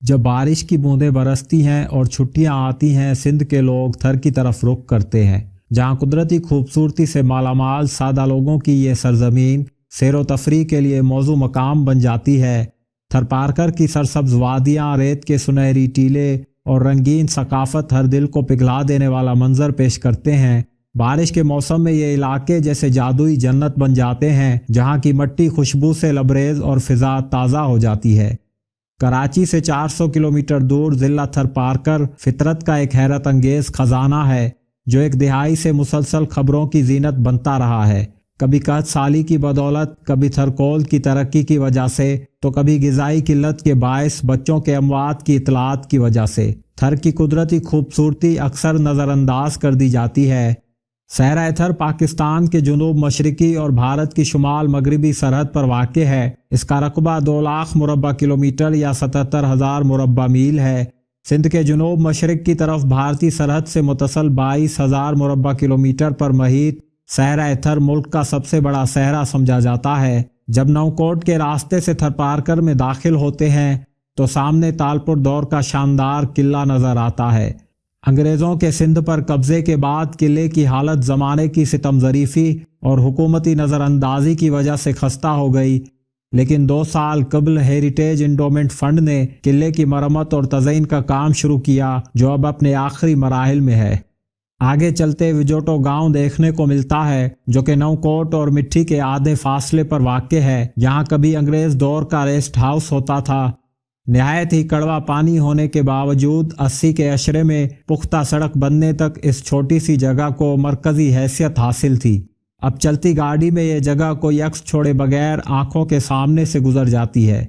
جب بارش کی بوندیں برستی ہیں اور چھٹیاں آتی ہیں، سندھ کے لوگ تھر کی طرف رخ کرتے ہیں، جہاں قدرتی خوبصورتی سے مالا مال سادہ لوگوں کی یہ سرزمین سیر و تفریح کے لیے موزوں مقام بن جاتی ہے۔ تھر پارکر کی سرسبز وادیاں، ریت کے سنہری ٹیلے اور رنگین ثقافت ہر دل کو پگھلا دینے والا منظر پیش کرتے ہیں۔ بارش کے موسم میں یہ علاقے جیسے جادوئی جنت بن جاتے ہیں، جہاں کی مٹی خوشبو سے لبریز اور فضا تازہ ہو جاتی ہے۔ کراچی سے 400 کلومیٹر دور ضلع تھر پارکر فطرت کا ایک حیرت انگیز خزانہ ہے، جو ایک دہائی سے مسلسل خبروں کی زینت بنتا رہا ہے، کبھی قحط سالی کی بدولت، کبھی تھرکول کی ترقی کی وجہ سے، تو کبھی غذائی قلت کے باعث بچوں کے اموات کی اطلاعات کی وجہ سے۔ تھر کی قدرتی خوبصورتی اکثر نظر انداز کر دی جاتی ہے۔ صحرا تھر پاکستان کے جنوب مشرقی اور بھارت کی شمال مغربی سرحد پر واقع ہے۔ اس کا رقبہ 2 لاکھ مربع کلومیٹر یا 77,000 مربع میل ہے۔ سندھ کے جنوب مشرق کی طرف بھارتی سرحد سے متصل 22,000 مربع کلومیٹر پر محیط صحرا تھر ملک کا سب سے بڑا صحرا سمجھا جاتا ہے۔ جب نوکوٹ کے راستے سے تھر پارکر میں داخل ہوتے ہیں تو سامنے تالپور دور کا شاندار قلعہ نظر آتا ہے۔ انگریزوں کے سندھ پر قبضے کے بعد قلعے کی حالت زمانے کی ستم ظریفی اور حکومتی نظر اندازی کی وجہ سے خستہ ہو گئی، لیکن 2 سال قبل ہیریٹیج انڈومنٹ فنڈ نے قلعے کی مرمت اور تزئین کا کام شروع کیا، جو اب اپنے آخری مراحل میں ہے۔ آگے چلتے وجوٹو گاؤں دیکھنے کو ملتا ہے، جو کہ نوکوٹ اور مٹھی کے آدھے فاصلے پر واقع ہے۔ یہاں کبھی انگریز دور کا ریسٹ ہاؤس ہوتا تھا۔ نہایت ہی کڑوا پانی ہونے کے باوجود 80 کے عشرے میں پختہ سڑک بننے تک اس چھوٹی سی جگہ کو مرکزی حیثیت حاصل تھی۔ اب چلتی گاڑی میں یہ جگہ کو یکس چھوڑے بغیر آنکھوں کے سامنے سے گزر جاتی ہے۔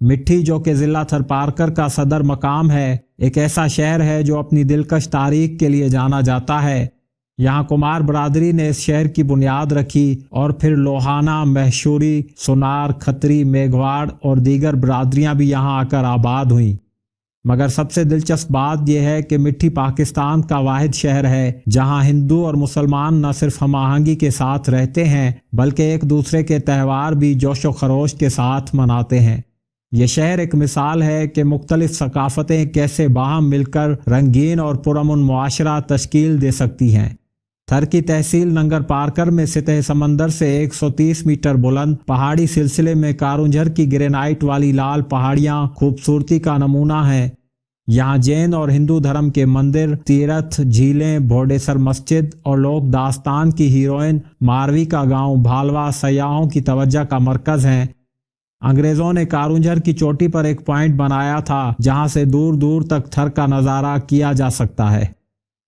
مٹھی، جو کہ ضلع تھر پارکر کا صدر مقام ہے، ایک ایسا شہر ہے جو اپنی دلکش تاریخ کے لیے جانا جاتا ہے۔ یہاں کمار برادری نے اس شہر کی بنیاد رکھی اور پھر لوہانہ، مہشوری، سونار، کھتری، میگھواڑ اور دیگر برادریاں بھی یہاں آ کر آباد ہوئیں۔ مگر سب سے دلچسپ بات یہ ہے کہ مٹھی پاکستان کا واحد شہر ہے جہاں ہندو اور مسلمان نہ صرف ہم آہنگی کے ساتھ رہتے ہیں، بلکہ ایک دوسرے کے تہوار بھی جوش و خروش کے ساتھ مناتے ہیں۔ یہ شہر ایک مثال ہے کہ مختلف ثقافتیں کیسے باہم مل کر رنگین اور پرامن معاشرہ تشکیل دے سکتی ہیں۔ تھر کی تحصیل ننگر پارکر میں سطح سمندر سے 130 میٹر بلند پہاڑی سلسلے میں کارونجھر کی گرینائٹ والی لال پہاڑیاں خوبصورتی کا نمونہ ہیں۔ یہاں جین اور ہندو دھرم کے مندر، تیرتھ، جھیلیں، بھوڈیسر مسجد اور لوک داستان کی ہیروئن ماروی کا گاؤں بھالوا سیاحوں کی توجہ کا مرکز ہیں۔ انگریزوں نے کارونجھر کی چوٹی پر ایک پوائنٹ بنایا تھا جہاں سے دور دور تک تھر کا نظارہ کیا جا سکتا ہے۔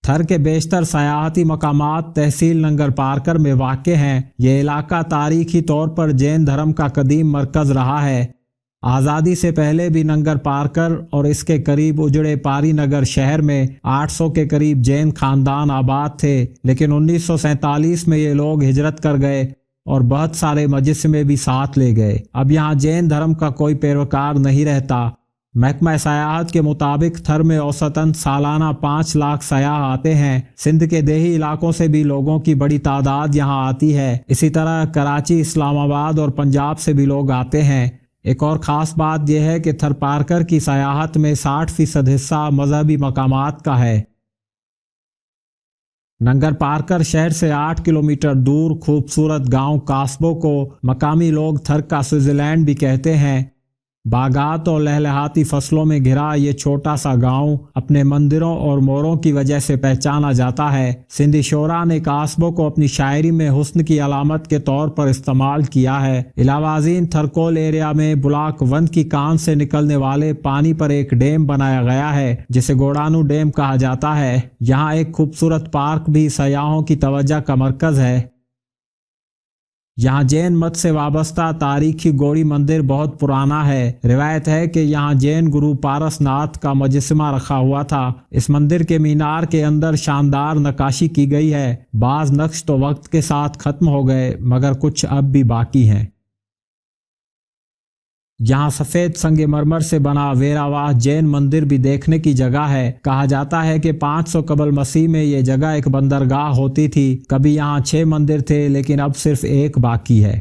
تھر کے بیشتر سیاحتی مقامات تحصیل ننگر پارکر میں واقع ہیں۔ یہ علاقہ تاریخی طور پر جین دھرم کا قدیم مرکز رہا ہے۔ آزادی سے پہلے بھی ننگر پارکر اور اس کے قریب اجڑے پاری نگر شہر میں 800 کے قریب جین خاندان آباد تھے، لیکن 1947 میں یہ لوگ ہجرت کر گئے اور بہت سارے مجسمے بھی ساتھ لے گئے۔ اب یہاں جین دھرم کا کوئی پیروکار نہیں رہتا۔ محکمہ سیاحت کے مطابق تھر میں اوسطاً سالانہ 5 لاکھ سیاح آتے ہیں۔ سندھ کے دیہی علاقوں سے بھی لوگوں کی بڑی تعداد یہاں آتی ہے۔ اسی طرح کراچی، اسلام آباد اور پنجاب سے بھی لوگ آتے ہیں۔ ایک اور خاص بات یہ ہے کہ تھر پارکر کی سیاحت میں 60% حصہ مذہبی مقامات کا ہے۔ ننگر پارکر شہر سے 8 کلومیٹر دور خوبصورت گاؤں قاسبوں کو مقامی لوگ تھر کا سوئٹزرلینڈ بھی کہتے ہیں۔ باغات اور لہلہاتی فصلوں میں گھرا یہ چھوٹا سا گاؤں اپنے مندروں اور موروں کی وجہ سے پہچانا جاتا ہے۔ سندھی شعراء نے قاسبوں کو اپنی شاعری میں حسن کی علامت کے طور پر استعمال کیا ہے۔ علاوہ ازیں تھرکول ایریا میں بلاک 1 کی کان سے نکلنے والے پانی پر ایک ڈیم بنایا گیا ہے جسے گوڑانو ڈیم کہا جاتا ہے۔ یہاں ایک خوبصورت پارک بھی سیاحوں کی توجہ کا مرکز ہے۔ یہاں جین مت سے وابستہ تاریخی گوڑی مندر بہت پرانا ہے۔ روایت ہے کہ یہاں جین گرو پارس ناتھ کا مجسمہ رکھا ہوا تھا۔ اس مندر کے مینار کے اندر شاندار نقاشی کی گئی ہے۔ بعض نقش تو وقت کے ساتھ ختم ہو گئے، مگر کچھ اب بھی باقی ہیں۔ یہاں سفید سنگ مرمر سے بنا ویراواہ جین مندر بھی دیکھنے کی جگہ ہے۔ کہا جاتا ہے کہ 500 قبل مسیح میں یہ جگہ ایک بندرگاہ ہوتی تھی۔ کبھی یہاں 6 مندر تھے، لیکن اب صرف ایک باقی ہے۔